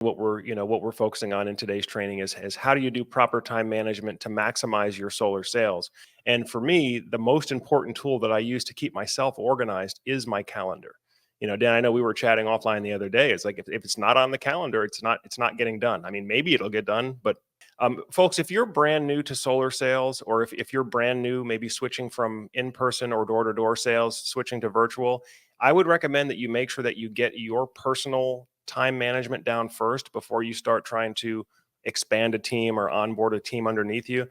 What we're focusing on in today's training is how do you do proper time management to maximize your solar sales. And for me, the most important tool that I use to keep myself organized is my calendar. Dan, I know we were chatting offline the other day. It's like if it's not on the calendar, it's not getting done. I mean, maybe it'll get done, but folks, if you're brand new to solar sales, or if you're brand new, maybe switching from in-person or door-to-door sales, switching to virtual, I would recommend that you make sure that you get your personal time management down first before you start trying to expand a team or onboard a team underneath you.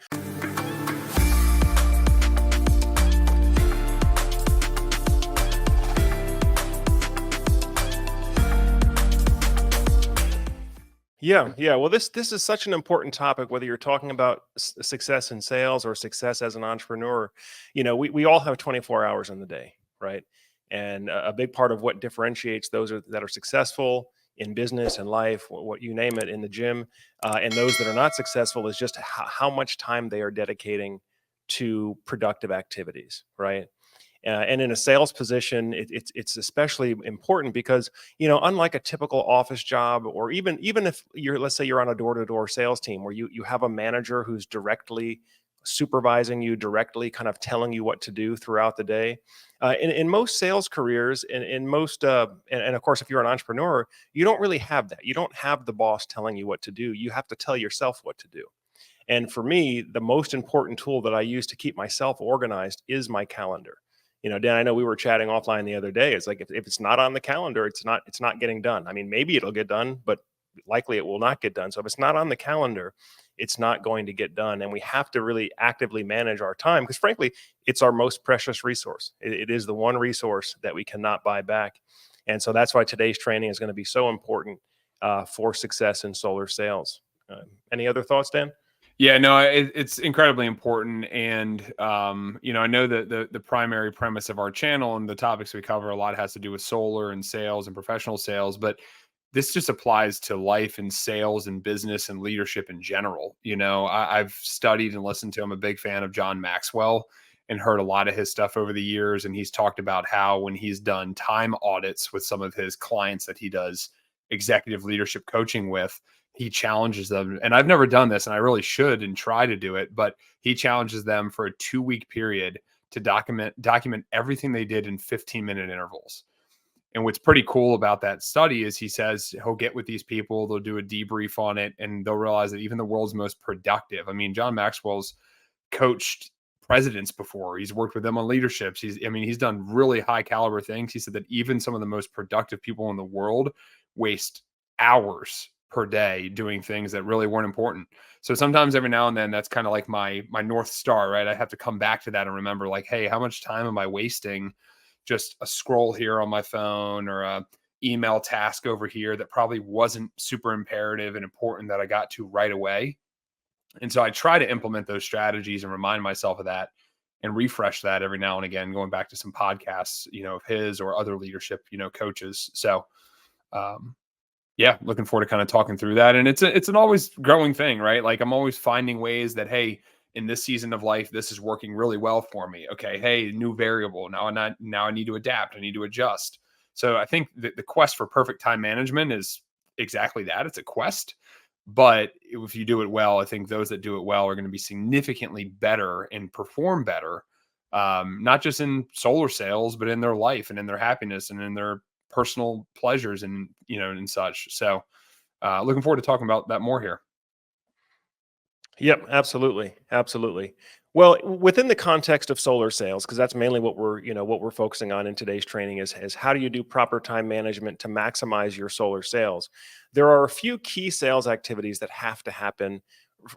Yeah. Well, this is such an important topic, whether you're talking about success in sales or success as an entrepreneur. We all have 24 hours in the day, right? And a big part of what differentiates that are successful in business and life, what you name it, in the gym, and those that are not successful is just how much time they are dedicating to productive activities, right? And in a sales position, it's especially important because unlike a typical office job, or even if let's say you're on a door-to-door sales team where you have a manager who's directly supervising you, directly kind of telling you what to do throughout the day. In most sales careers, and in most and of course, if you're an entrepreneur, you don't really have that. You don't have the boss telling you what to do. You have to tell yourself what to do. And for me, the most important tool that I use to keep myself organized is my calendar. Dan, I know we were chatting offline the other day. It's like if it's not on the calendar, it's not getting done. I mean, maybe it'll get done, but likely it will not get done. So if it's not on the calendar, it's not going to get done. And we have to really actively manage our time because frankly, it's our most precious resource. It is the one resource that we cannot buy back. And so that's why today's training is going to be so important for success in solar sales. Any other thoughts, Dan? Yeah, no, it's incredibly important, and I know that the primary premise of our channel and the topics we cover a lot has to do with solar and sales and professional sales, but this just applies to life and sales and business and leadership in general. I've studied and listened to. I'm a big fan of John Maxwell and heard a lot of his stuff over the years, and he's talked about how when he's done time audits with some of his clients that he does executive leadership coaching with, he challenges them. And I've never done this, and I really should and try to do it, but he challenges them for a 2-week period to document everything they did in 15-minute intervals. And what's pretty cool about that study is he says he'll get with these people, they'll do a debrief on it, and they'll realize that even the world's most productive. I mean, John Maxwell's coached presidents before. He's worked with them on leaderships. He's done really high caliber things. He said that even some of the most productive people in the world waste hours per day doing things that really weren't important. So sometimes every now and then that's kind of like my North Star, right? I have to come back to that and remember like, hey, how much time am I wasting just a scroll here on my phone or a email task over here that probably wasn't super imperative and important that I got to right away. And so I try to implement those strategies and remind myself of that and refresh that every now and again, going back to some podcasts, of his or other leadership, coaches. So, yeah, looking forward to kind of talking through that. And it's an always growing thing, right? Like I'm always finding ways that, hey, in this season of life, this is working really well for me. Okay. Hey, new variable. Now I need to adapt. I need to adjust. So I think the quest for perfect time management is exactly that. It's a quest. But if you do it well, I think those that do it well are going to be significantly better and perform better, not just in solar sales, but in their life and in their happiness and in their personal pleasures and such. So looking forward to talking about that more here. Yep, absolutely. Absolutely. Well, within the context of solar sales, because that's mainly what we're focusing on in today's training is how do you do proper time management to maximize your solar sales? There are a few key sales activities that have to happen,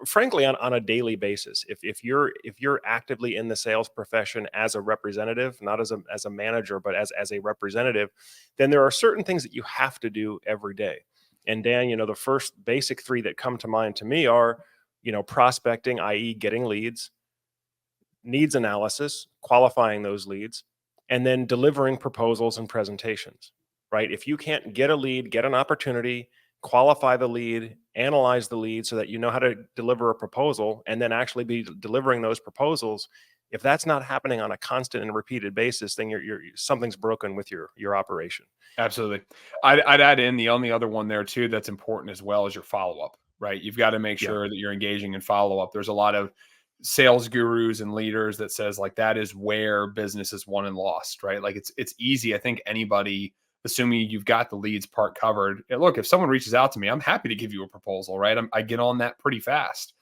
frankly, on a daily basis. If you're actively in the sales profession as a representative, not as a manager, but as a representative, then there are certain things that you have to do every day. And Dan, the first basic three that come to mind to me are prospecting, i.e., getting leads, needs analysis, qualifying those leads, and then delivering proposals and presentations, right? If you can't get a lead, get an opportunity, qualify the lead, analyze the lead so that you know how to deliver a proposal, and then actually be delivering those proposals, If that's not happening on a constant and repeated basis, then something's broken with your operation. Absolutely. I'd add in the only other one there too that's important as well is your follow up, right? You've got to make Yeah. sure that you're engaging in follow up. There's a lot of sales gurus and leaders that says like that is where business is won and lost, right? Like it's easy. I think anybody, assuming you've got the leads part covered. Look, if someone reaches out to me, I'm happy to give you a proposal, right? I get on that pretty fast.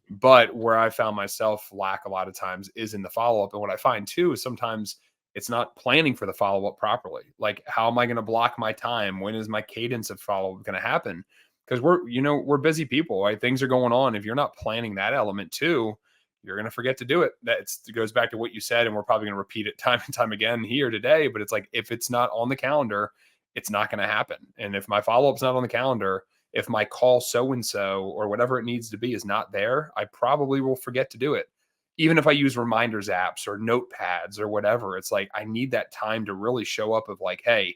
But where I found myself lack a lot of times is in the follow up. And what I find too is sometimes it's not planning for the follow up properly. Like, how am I going to block my time? When is my cadence of follow up going to happen? Because we're busy people, right? Things are going on. If you're not planning that element too, you're going to forget to do it. It goes back to what you said, and we're probably going to repeat it time and time again here today. But it's like, if it's not on the calendar, it's not going to happen. And if my follow up's not on the calendar, if my call so and so or whatever it needs to be is not there, I probably will forget to do it. Even if I use reminders apps or notepads or whatever, it's like I need that time to really show up of like, hey,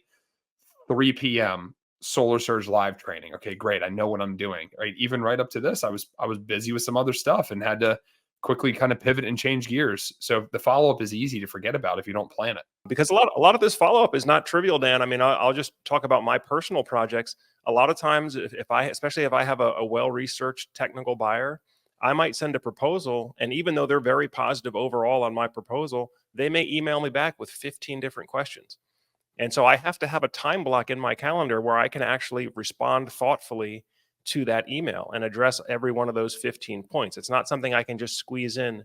3 p.m. Solar Surge live training. Okay, great. I know what I'm doing. Right. Even right up to this, I was busy with some other stuff and had to quickly kind of pivot and change gears. So the follow-up is easy to forget about if you don't plan it. Because a lot of this follow-up is not trivial, Dan. I mean, I'll just talk about my personal projects. A lot of times, especially if I have a well-researched technical buyer, I might send a proposal, and even though they're very positive overall on my proposal, they may email me back with 15 different questions. And so I have to have a time block in my calendar where I can actually respond thoughtfully to that email and address every one of those 15 points. It's not something I can just squeeze in,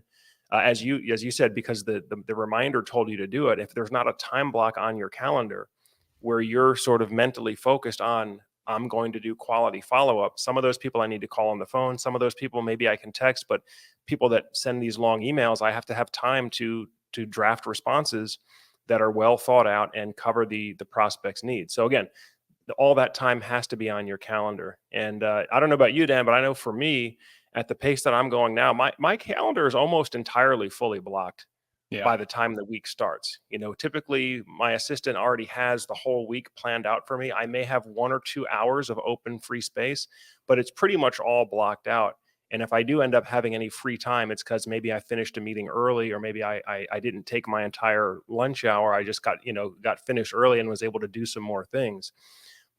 as you said, because the reminder told you to do it. If there's not a time block on your calendar where you're sort of mentally focused on, I'm going to do quality follow-up. Some of those people I need to call on the phone. Some of those people maybe I can text, but people that send these long emails, I have to have time to draft responses that are well thought out and cover the prospect's needs. So again, all that time has to be on your calendar. And I don't know about you, Dan, but I know for me, at the pace that I'm going now, my calendar is almost entirely fully blocked by the time the week starts. Typically my assistant already has the whole week planned out for me. I may have 1 or 2 hours of open free space, but it's pretty much all blocked out. And if I do end up having any free time, it's because maybe I finished a meeting early, or maybe I didn't take my entire lunch hour. I just got finished early and was able to do some more things.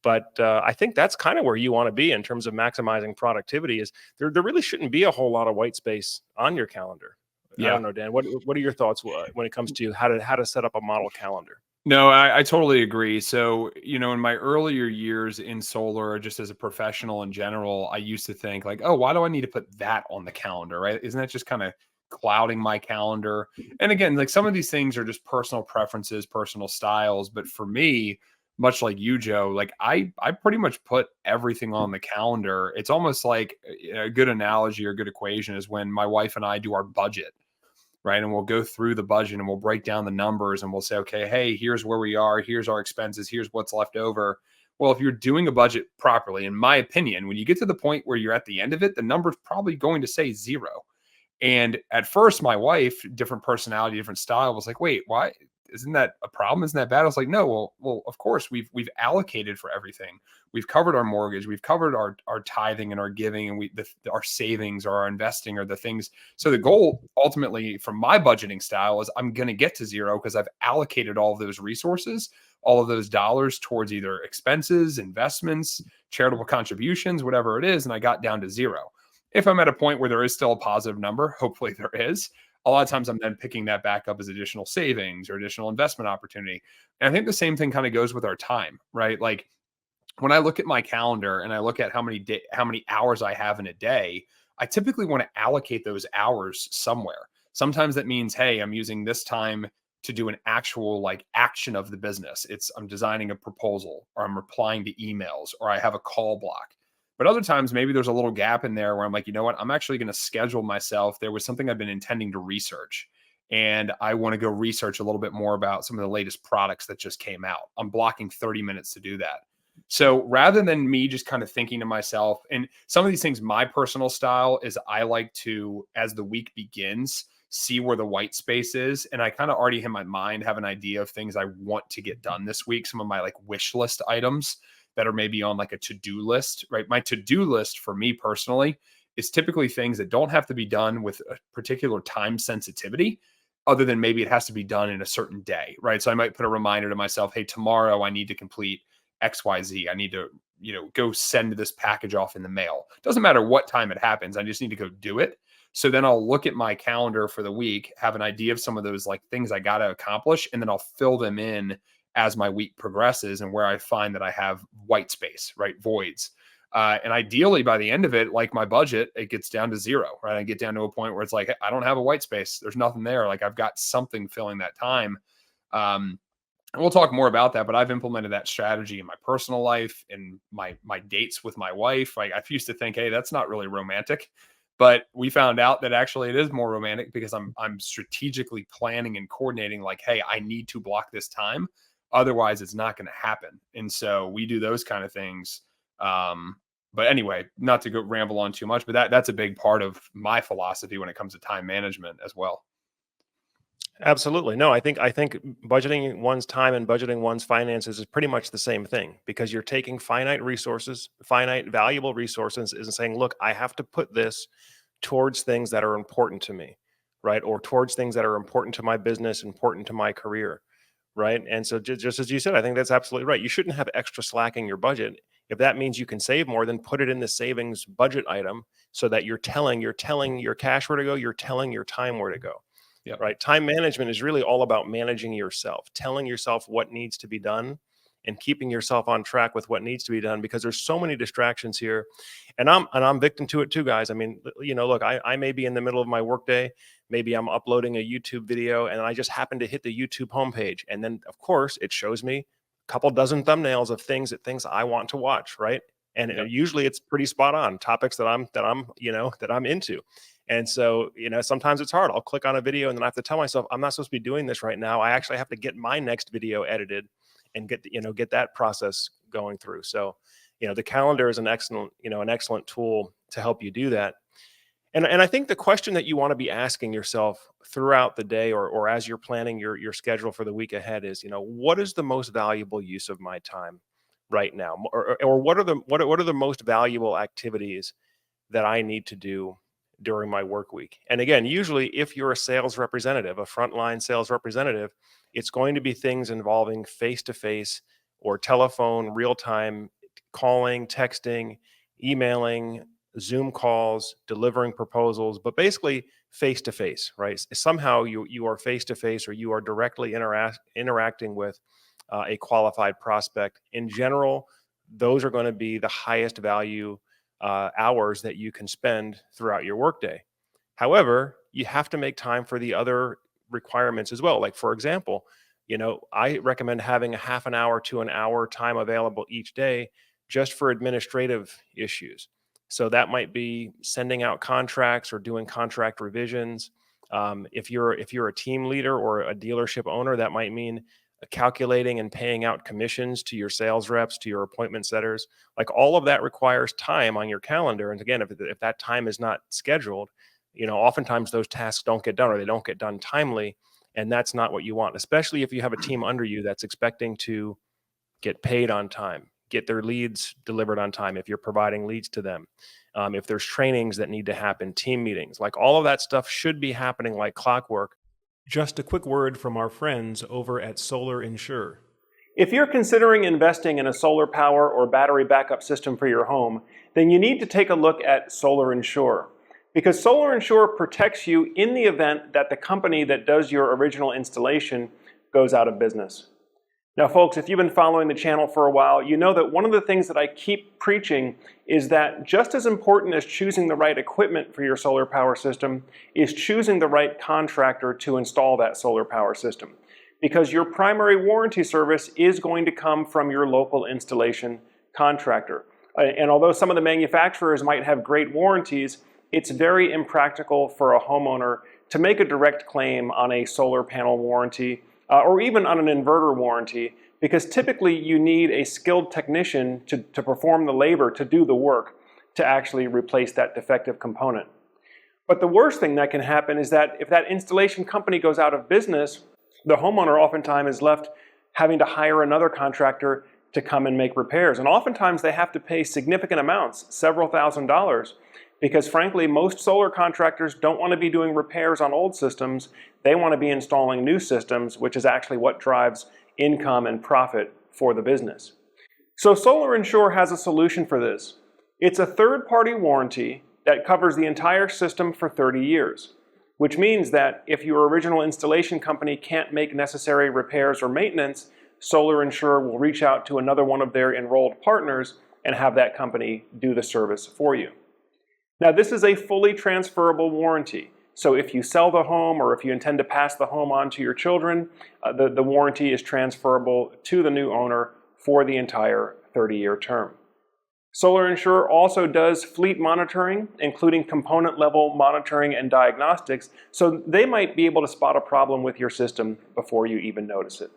But I think that's kind of where you want to be in terms of maximizing productivity. Is there really shouldn't be a whole lot of white space on your calendar. I don't know, Dan. What are your thoughts when it comes to how to set up a model calendar? No, I totally agree. So, in my earlier years in solar, just as a professional in general, I used to think like, oh, why do I need to put that on the calendar, right? Isn't that just kind of clouding my calendar? And again, like some of these things are just personal preferences, personal styles. But for me, much like you, Joe, like I pretty much put everything on the calendar. It's almost like a good analogy or good equation is when my wife and I do our budget, right? And we'll go through the budget and we'll break down the numbers and we'll say, okay, hey, here's where we are. Here's our expenses. Here's what's left over. Well, if you're doing a budget properly, in my opinion, when you get to the point where you're at the end of it, the number's probably going to say 0. And at first, my wife, different personality, different style, was like, wait, why? Isn't that a problem? Isn't that bad? I was like, no, well, of course we've allocated for everything. We've covered our mortgage. We've covered our tithing and our giving, and our savings or our investing are the things. So the goal ultimately from my budgeting style is I'm going to get to 0 because I've allocated all of those resources, all of those dollars towards either expenses, investments, charitable contributions, whatever it is. And I got down to 0. If I'm at a point where there is still a positive number, hopefully there is, a lot of times I'm then picking that back up as additional savings or additional investment opportunity. And I think the same thing kind of goes with our time, right? Like when I look at my calendar and I look at how many hours I have in a day, I typically want to allocate those hours somewhere. Sometimes that means, hey, I'm using this time to do an actual like action of the business. I'm designing a proposal, or I'm replying to emails, or I have a call block. But other times, maybe there's a little gap in there where I'm like, you know what? I'm actually going to schedule myself. There was something I've been intending to research, and I want to go research a little bit more about some of the latest products that just came out. I'm blocking 30 minutes to do that. So rather than me just kind of thinking to myself, and some of these things, my personal style is I like to, as the week begins, see where the white space is. And I kind of already in my mind have an idea of things I want to get done this week. Some of my like wish list items that are maybe on like a to-do list, right? My to-do list for me personally is typically things that don't have to be done with a particular time sensitivity. other than maybe it has to be done in a certain day, right? So I might put a reminder to myself, hey, tomorrow I need to complete XYZ. I need to, go send this package off in the mail. Doesn't matter what time it happens. I just need to go do it. So then I'll look at my calendar for the week, have an idea of some of those like things I got to accomplish, and then I'll fill them in as my week progresses and where I find that I have white space, right? Voids. And ideally by the end of it, like my budget, it gets down to zero, right? I get down to a point where it's like, I don't have a white space. There's nothing there. Like I've got something filling that time. And we'll talk more about that, but I've implemented that strategy in my personal life, in my dates with my wife. Like I used to think, hey, that's not really romantic, but we found out that actually it is more romantic because I'm strategically planning and coordinating. Like, hey, I need to block this time, otherwise it's not going to happen. And so we do those kind of things. But anyway, not to go ramble on too much, but that's a big part of my philosophy when it comes to time management as well. Absolutely. No, I think budgeting one's time and budgeting one's finances is pretty much the same thing, because you're taking finite resources, finite valuable resources, and saying, look, I have to put this towards things that are important to me, right? Or towards things that are important to my business, important to my career, right? And so just as you said, I think that's absolutely right. You shouldn't have extra slack in your budget. If that means you can save more, then put it in the savings budget item so that you're telling your cash where to go, you're telling your time where to go. Yep. Right. Time management is really all about managing yourself, telling yourself what needs to be done and keeping yourself on track with what needs to be done, because there's so many distractions here. And I'm victim to it too, guys. I mean, look, I may be in the middle of my workday. Maybe I'm uploading a YouTube video and I just happen to hit the YouTube homepage. And then of course it shows me a couple dozen thumbnails of things I want to watch. Right. And Yep. usually it's pretty spot on topics that I'm into. And so, sometimes it's hard. I'll click on a video and then I have to tell myself, I'm not supposed to be doing this right now. I actually have to get my next video edited and get that process going through. So, the calendar is an excellent tool to help you do that. And I think the question that you want to be asking yourself throughout the day, or as you're planning your schedule for the week ahead, is, what is the most valuable use of my time right now? Or what are the most valuable activities that I need to do during my work week? And again, usually if you're a sales representative, a frontline sales representative, it's going to be things involving face-to-face or telephone, real-time calling, texting, emailing, Zoom calls, delivering proposals, but basically face-to-face, right? Somehow you are face-to-face, or you are directly interacting with a qualified prospect. In general, those are going to be the highest value hours that you can spend throughout your workday. However, you have to make time for the other requirements as well. Like, for example, I recommend having a half an hour to an hour time available each day just for administrative issues. So that might be sending out contracts or doing contract revisions. If you're a team leader or a dealership owner, that might mean calculating and paying out commissions to your sales reps, to your appointment setters. Like, all of that requires time on your calendar. And again, if that time is not scheduled, oftentimes those tasks don't get done, or they don't get done timely. And that's not what you want, especially if you have a team under you that's expecting to get paid on time, get their leads delivered on time, if you're providing leads to them. If there's trainings that need to happen, team meetings, like all of that stuff should be happening like clockwork. Just a quick word from our friends over at Solar Insure. If you're considering investing in a solar power or battery backup system for your home, then you need to take a look at Solar Insure. Because Solar Insure protects you in the event that the company that does your original installation goes out of business. Now, folks, if you've been following the channel for a while, you know that one of the things that I keep preaching is that just as important as choosing the right equipment for your solar power system is choosing the right contractor to install that solar power system. Because your primary warranty service is going to come from your local installation contractor. And although some of the manufacturers might have great warranties, it's very impractical for a homeowner to make a direct claim on a solar panel warranty or even on an inverter warranty, because typically you need a skilled technician to perform the labor, to do the work, to actually replace that defective component. But the worst thing that can happen is that if that installation company goes out of business, the homeowner oftentimes is left having to hire another contractor to come and make repairs. And oftentimes they have to pay significant amounts, several $1,000s, Because frankly, most solar contractors don't want to be doing repairs on old systems. They want to be installing new systems, which is actually what drives income and profit for the business. So Solar Insure has a solution for this. It's a third-party warranty that covers the entire system for 30 years, which means that if your original installation company can't make necessary repairs or maintenance, Solar Insure will reach out to another one of their enrolled partners and have that company do the service for you. Now, this is a fully transferable warranty. So if you sell the home or if you intend to pass the home on to your children, the warranty is transferable to the new owner for the entire 30-year term. Solar Insure also does fleet monitoring, including component level monitoring and diagnostics, so they might be able to spot a problem with your system before you even notice it.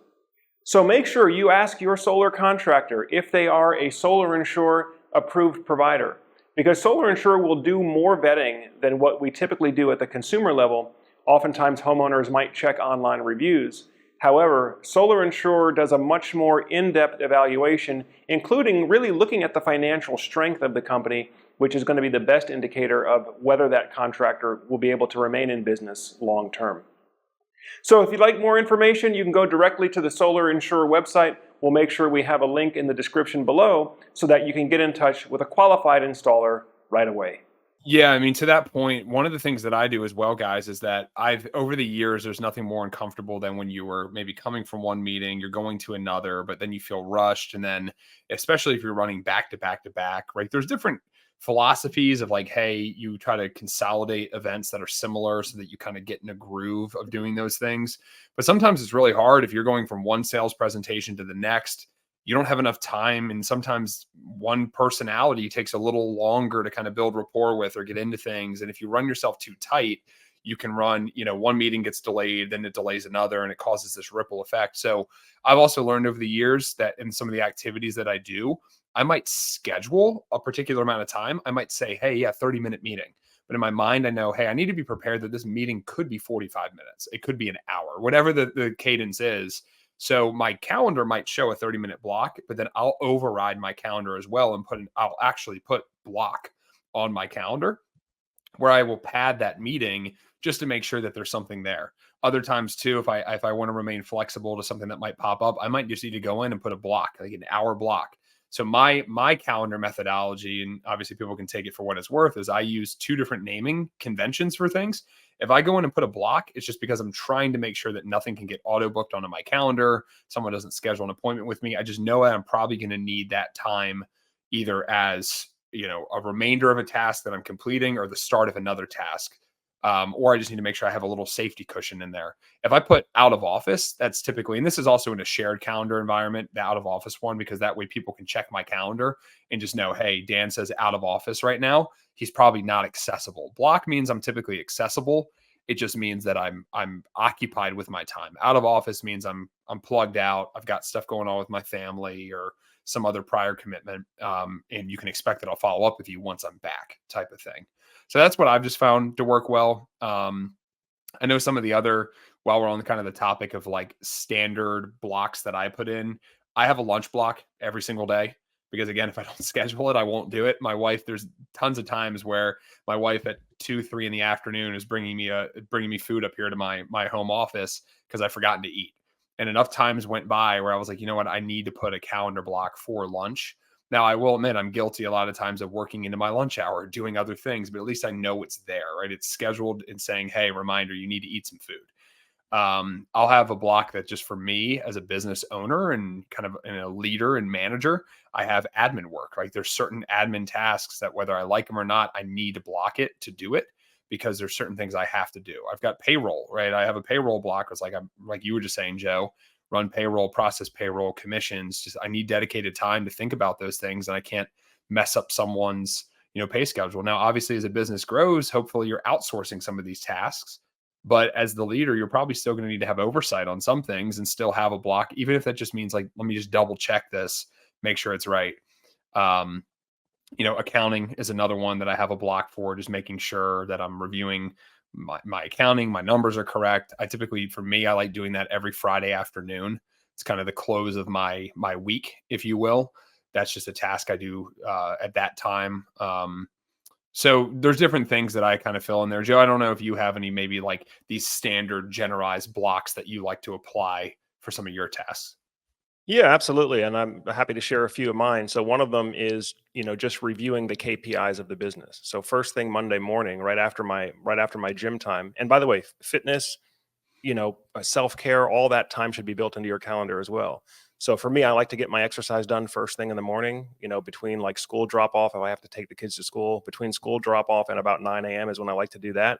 So make sure you ask your solar contractor if they are a Solar Insure approved provider, because Solar Insure will do more vetting than what we typically do at the consumer level. Oftentimes homeowners might check online reviews. However, Solar Insure does a much more in-depth evaluation, including really looking at the financial strength of the company, which is going to be the best indicator of whether that contractor will be able to remain in business long term. So if you'd like more information, you can go directly to the Solar Insure website. We'll make sure we have a link in the description below so that you can get in touch with a qualified installer right away. Yeah, I mean, to that point, one of the things that I do as well, guys, is that over the years, there's nothing more uncomfortable than when you were maybe coming from one meeting, you're going to another, but then you feel rushed. And then, especially if you're running back to back to back, right? There's different philosophies of like, hey, you try to consolidate events that are similar so that you kind of get in a groove of doing those things. But sometimes it's really hard if you're going from one sales presentation to the next. You don't have enough time, and sometimes one personality takes a little longer to kind of build rapport with or get into things. And if you run yourself too tight, you can run, one meeting gets delayed, then it delays another, and it causes this ripple effect. So I've also learned over the years that in some of the activities that I do, I might schedule a particular amount of time. I might say, hey, yeah, 30-minute meeting. But in my mind, I know, hey, I need to be prepared that this meeting could be 45 minutes. It could be an hour, whatever the cadence is. So my calendar might show a 30-minute block, but then I'll override my calendar as well and I'll actually put block on my calendar where I will pad that meeting just to make sure that there's something there. Other times too, if I want to remain flexible to something that might pop up, I might just need to go in and put a block, like an hour block. So my calendar methodology, and obviously people can take it for what it's worth, is I use two different naming conventions for things. If I go in and put a block, it's just because I'm trying to make sure that nothing can get auto booked onto my calendar. Someone doesn't schedule an appointment with me. I just know that I'm probably going to need that time either as, a remainder of a task that I'm completing or the start of another task. Or I just need to make sure I have a little safety cushion in there. If I put out of office, that's typically, and this is also in a shared calendar environment, the out of office one, because that way people can check my calendar and just know, hey, Dan says out of office right now. He's probably not accessible. Block means I'm typically accessible. It just means that I'm occupied with my time. Out of office means I'm plugged out. I've got stuff going on with my family or some other prior commitment. And you can expect that I'll follow up with you once I'm back, type of thing. So that's what I've just found to work well. I know some of the other, while we're on the kind of the topic of like standard blocks that I put in, I have a lunch block every single day because again, if I don't schedule it, I won't do it. My wife, there's tons of times where my wife at 2, 3 in the afternoon is bringing me food up here to my home office because I've forgotten to eat. And enough times went by where I was like, you know what, I need to put a calendar block for lunch. Now, I will admit I'm guilty a lot of times of working into my lunch hour, doing other things, but at least I know it's there, right? It's scheduled and saying, hey, reminder, you need to eat some food. I'll have a block that just for me as a business owner and kind of a leader and manager, I have admin work, right? There's certain admin tasks that whether I like them or not, I need to block it to do it because there's certain things I have to do. I've got payroll, right? I have a payroll block. It's like like you were just saying, Joe, run payroll, process payroll, commissions. Just I need dedicated time to think about those things, and I can't mess up someone's pay schedule. Now, obviously, as a business grows, hopefully you're outsourcing some of these tasks. But as the leader, you're probably still going to need to have oversight on some things and still have a block, even if that just means like, let me just double check this, make sure it's right. Accounting is another one that I have a block for, just making sure that I'm reviewing my accounting, my numbers are correct. For me, I like doing that every Friday afternoon. It's kind of the close of my week, if you will. That's just a task I do at that time. So there's different things that I kind of fill in there. Joe, I don't know if you have any maybe like these standard generalized blocks that you like to apply for some of your tasks. Yeah, absolutely. And I'm happy to share a few of mine. So one of them is, just reviewing the KPIs of the business. So first thing Monday morning, right after my gym time. And by the way, fitness, self-care, all that time should be built into your calendar as well. So for me, I like to get my exercise done first thing in the morning, between like school drop off, if I have to take the kids to school, between school drop off and about 9 a.m. is when I like to do that.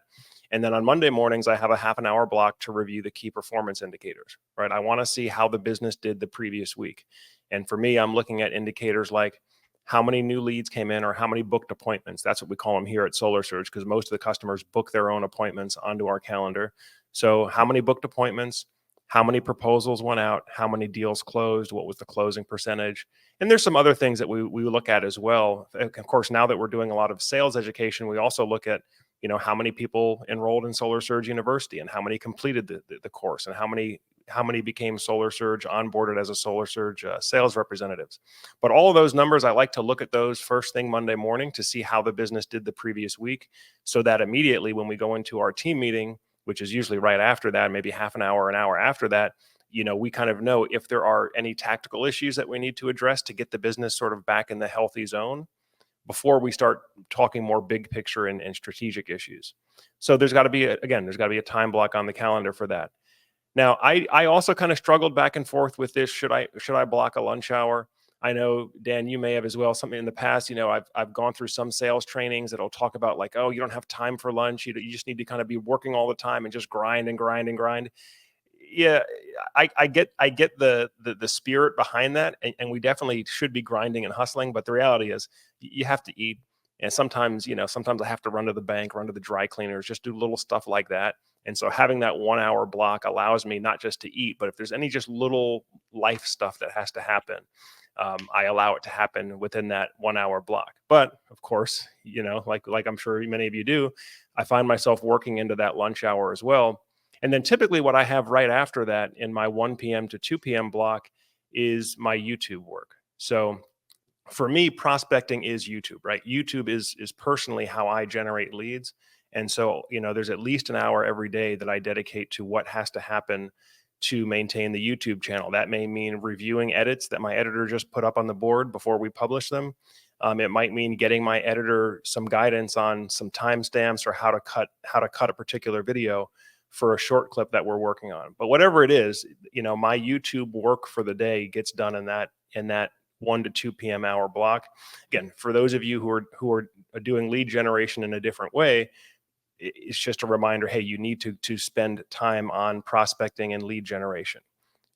And then on Monday mornings, I have a half an hour block to review the key performance indicators, right? I want to see how the business did the previous week. And for me, I'm looking at indicators like how many new leads came in or how many booked appointments. That's what we call them here at Solar Surge, because most of the customers book their own appointments onto our calendar. So how many booked appointments, how many proposals went out, how many deals closed, what was the closing percentage? And there's some other things that we look at as well. Of course, now that we're doing a lot of sales education, we also look at, how many people enrolled in Solar Surge University and how many completed the course and how many became Solar Surge onboarded as a Solar Surge sales representatives. But all of those numbers, I like to look at those first thing Monday morning to see how the business did the previous week, so that immediately when we go into our team meeting, which is usually right after that, maybe half an hour after that, we kind of know if there are any tactical issues that we need to address to get the business sort of back in the healthy zone before we start talking more big picture and strategic issues. So there's got to be a time block on the calendar for that. Now, I also kind of struggled back and forth with this. Should I block a lunch hour? I know, Dan, you may have as well. Something in the past, I've gone through some sales trainings that'll talk about like, oh, you don't have time for lunch. You just need to kind of be working all the time and just grind and grind and grind. Yeah, I get the spirit behind that, and we definitely should be grinding and hustling. But the reality is, you have to eat, and sometimes I have to run to the bank, run to the dry cleaners, just do little stuff like that. And so having that 1 hour block allows me not just to eat, but if there's any just little life stuff that has to happen, I allow it to happen within that 1 hour block. But of course, like I'm sure many of you do, I find myself working into that lunch hour as well. And then typically what I have right after that in my 1 p.m. to 2 p.m. block is my YouTube work. So for me, prospecting is YouTube, right? YouTube is personally how I generate leads. And so, there's at least an hour every day that I dedicate to what has to happen to maintain the YouTube channel. That may mean reviewing edits that my editor just put up on the board before we publish them. It might mean getting my editor some guidance on some timestamps or how to cut a particular video for a short clip that we're working on. But whatever it is, my YouTube work for the day gets done in that 1 to 2 p.m. hour block. Again, for those of you who are doing lead generation in a different way, it's just a reminder, hey, you need to spend time on prospecting and lead generation.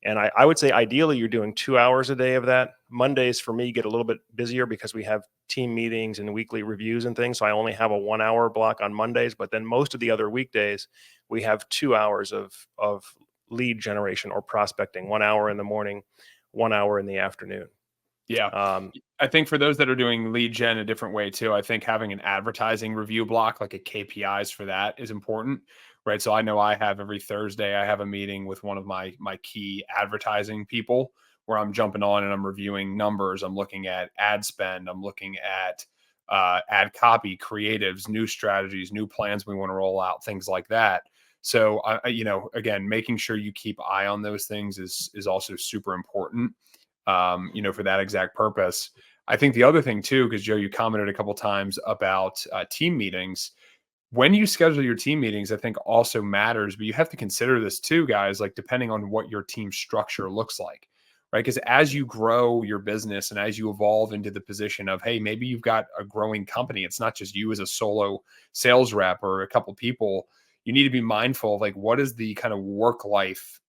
And I would say ideally you're doing 2 hours a day of that. Mondays for me get a little bit busier because we have team meetings and weekly reviews and things. So I only have a 1 hour block on Mondays, but then most of the other weekdays we have 2 hours of lead generation or prospecting, 1 hour in the morning, 1 hour in the afternoon. Yeah. Um, I think for those that are doing lead gen a different way too, I think having an advertising review block, like a KPIs for that is important, right? So I know I have every Thursday, I have a meeting with one of my key advertising people where I'm jumping on and I'm reviewing numbers. I'm looking at ad spend. I'm looking at ad copy, creatives, new strategies, new plans we want to roll out, things like that. So again, making sure you keep eye on those things is also super important. For that exact purpose. I think the other thing too, because Joe, you commented a couple times about team meetings. When you schedule your team meetings, I think also matters, but you have to consider this too, guys, like depending on what your team structure looks like, right? Because as you grow your business and as you evolve into the position of, hey, maybe you've got a growing company, it's not just you as a solo sales rep or a couple people. You need to be mindful of like, what is the kind of work life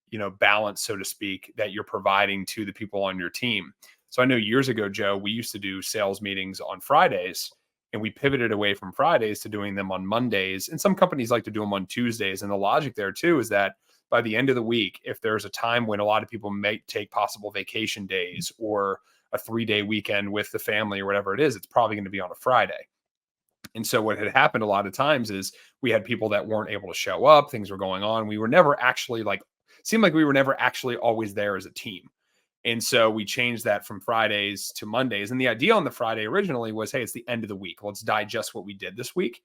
balance, so to speak, that you're providing to the people on your team. So I know years ago, Joe, we used to do sales meetings on Fridays and we pivoted away from Fridays to doing them on Mondays. And some companies like to do them on Tuesdays. And the logic there too is that by the end of the week, if there's a time when a lot of people may take possible vacation days or a 3-day weekend with the family or whatever it is, it's probably going to be on a Friday. And so what had happened a lot of times is we had people that weren't able to show up, things were going on. We were never actually seemed like we were never actually always there as a team. And so we changed that from Fridays to Mondays. And the idea on the Friday originally was, hey, it's the end of the week. Let's digest what we did this week.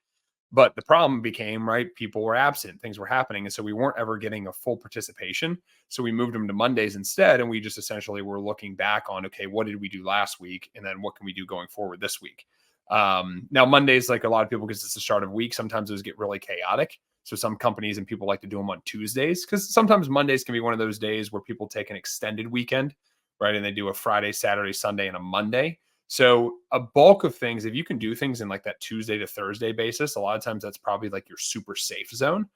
But the problem became, right, people were absent, things were happening. And so we weren't ever getting a full participation. So we moved them to Mondays instead. And we just essentially were looking back on, okay, what did we do last week? And then what can we do going forward this week? Now, Mondays, like a lot of people, because it's the start of week, sometimes those get really chaotic. So some companies and people like to do them on Tuesdays because sometimes Mondays can be one of those days where people take an extended weekend, right? And they do a Friday, Saturday, Sunday, and a Monday. So a bulk of things, if you can do things in like that Tuesday to Thursday basis, a lot of times that's probably like your super safe zone.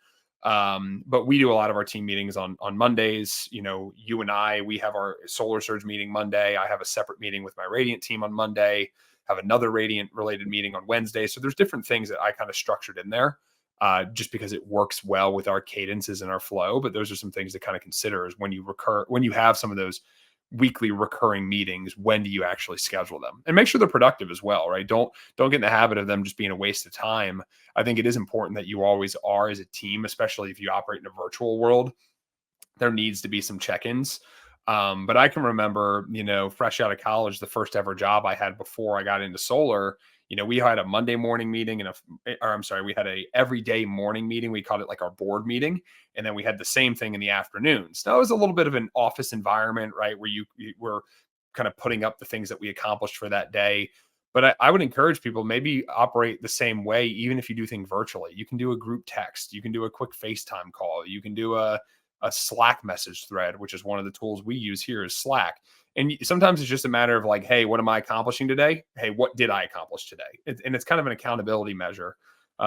But we do a lot of our team meetings on Mondays. You know, you and I, we have our Solar Surge meeting Monday. I have a separate meeting with my Radiant team on Monday, have another Radiant related meeting on Wednesday. So there's different things that I kind of structured in there just because it works well with our cadences and our flow. But those are some things to kind of consider is when you have some of those weekly recurring meetings, when do you actually schedule them, and make sure they're productive as well, right? Don't get in the habit of them just being a waste of time. I think it is important that you always are as a team, especially if you operate in a virtual world. There needs to be some check-ins. But I can remember, you know, fresh out of college, the first ever job I had before I got into solar, you know, we had a Monday morning meeting we had a everyday morning meeting. We called it like our board meeting. And then we had the same thing in the afternoons. Now it was a little bit of an office environment, right? Where you were kind of putting up the things that we accomplished for that day. But I would encourage people maybe operate the same way, even if you do things virtually. You can do a group text, you can do a quick FaceTime call, you can do a Slack message thread, which is one of the tools we use here is Slack. And sometimes it's just a matter of like, hey, what am I accomplishing today? Hey, what did I accomplish today? And it's kind of an accountability measure.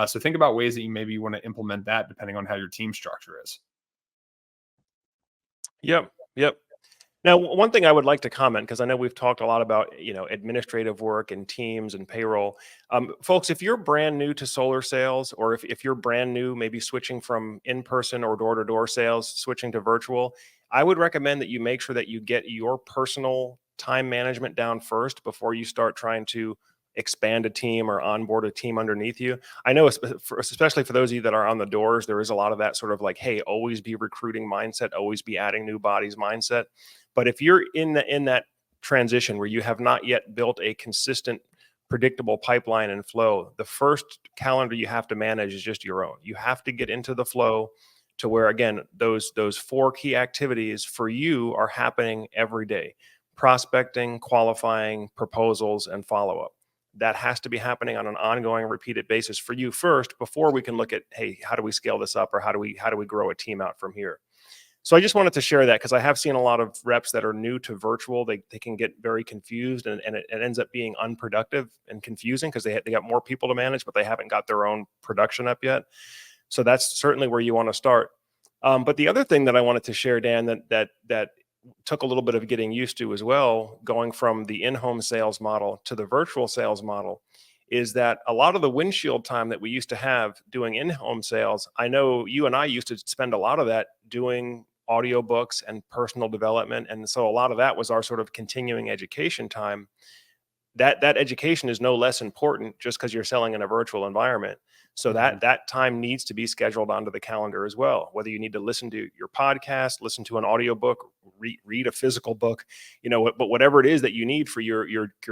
So think about ways that you maybe want to implement that depending on how your team structure is. Yep. Yep. Now, one thing I would like to comment, because I know we've talked a lot about, you know, administrative work and teams and payroll. Folks, if you're brand new to solar sales, or if you're brand new, maybe switching from in-person or door-to-door sales, switching to virtual, I would recommend that you make sure that you get your personal time management down first before you start trying to expand a team or onboard a team underneath you. I know, especially for those of you that are on the doors, there is a lot of that sort of like, hey, always be recruiting mindset, always be adding new bodies mindset. But if you're in that transition where you have not yet built a consistent, predictable pipeline and flow, the first calendar you have to manage is just your own. You have to get into the flow to where, again, those four key activities for you are happening every day: prospecting, qualifying, proposals, and follow up. That has to be happening on an ongoing, repeated basis for you first before we can look at, hey, how do we scale this up, or how do we grow a team out from here? So I just wanted to share that because I have seen a lot of reps that are new to virtual. They can get very confused, and it ends up being unproductive and confusing because they got more people to manage, but they haven't got their own production up yet. So that's certainly where you want to start. But the other thing that I wanted to share, Dan, that took a little bit of getting used to as well, going from the in-home sales model to the virtual sales model, is that a lot of the windshield time that we used to have doing in-home sales, I know you and I used to spend a lot of that doing audiobooks and personal development. And so a lot of that was our sort of continuing education time. That education is no less important just because you're selling in a virtual environment. So that time needs to be scheduled onto the calendar as well. Whether you need to listen to your podcast, listen to an audiobook, read a physical book, you know, but whatever it is that you need for your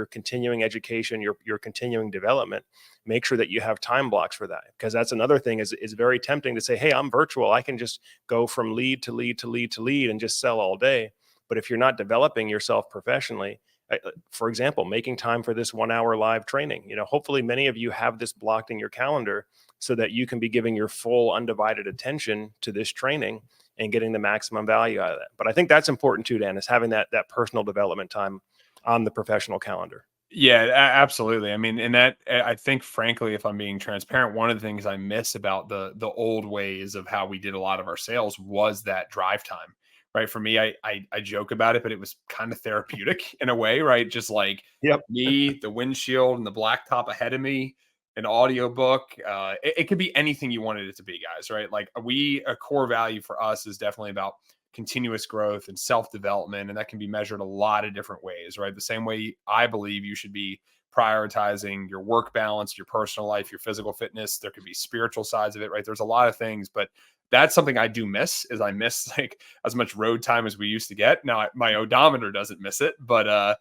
continuing education, your continuing development, make sure that you have time blocks for that. Because that's another thing is very tempting to say, hey, I'm virtual. I can just go from lead to lead to lead to lead and just sell all day. But if you're not developing yourself professionally, for example, making time for this 1 hour live training, you know, hopefully many of you have this blocked in your calendar so that you can be giving your full undivided attention to this training and getting the maximum value out of that. But I think that's important too, Dan, is having that personal development time on the professional calendar. Yeah, absolutely. I mean, and that I think, frankly, if I'm being transparent, one of the things I miss about the old ways of how we did a lot of our sales was that drive time. Right. For me, I joke about it, but it was kind of therapeutic in a way, right? Just like Yep. me, the windshield, and the blacktop ahead of me, an audiobook. It could be anything you wanted it to be, guys. Right? Like a core value for us is definitely about continuous growth and self-development, and that can be measured a lot of different ways, right? The same way I believe you should be prioritizing your work balance, your personal life, your physical fitness. There could be spiritual sides of it, right? There's a lot of things, but that's something I do miss. Is I miss like as much road time as we used to get. Now my odometer doesn't miss it, but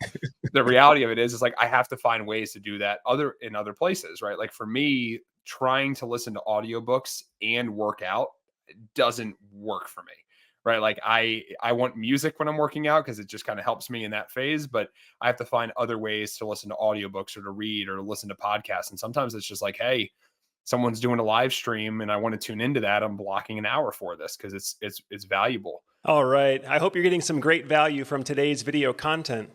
the reality of it is like I have to find ways to do that in other places, right? Like for me, trying to listen to audiobooks and work out doesn't work for me, right? Like I want music when I'm working out because it just kind of helps me in that phase, but I have to find other ways to listen to audiobooks or to read or to listen to podcasts. And sometimes it's just like, hey, someone's doing a live stream and I want to tune into that. I'm blocking an hour for this because it's valuable. All right. I hope you're getting some great value from today's video content.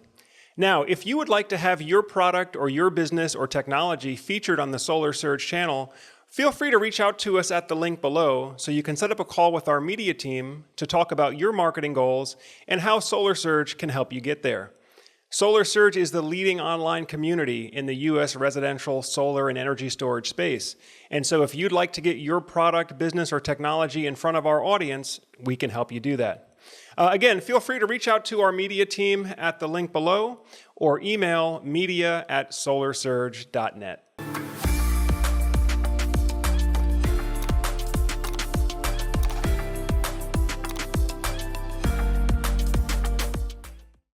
Now, if you would like to have your product or your business or technology featured on the Solar Surge channel, feel free to reach out to us at the link below so you can set up a call with our media team to talk about your marketing goals and how Solar Surge can help you get there. Solar Surge is the leading online community in the U.S. residential solar and energy storage space. And so if you'd like to get your product, business, or technology in front of our audience, we can help you do that. Again, feel free to reach out to our media team at the link below or email media@solarsurge.net.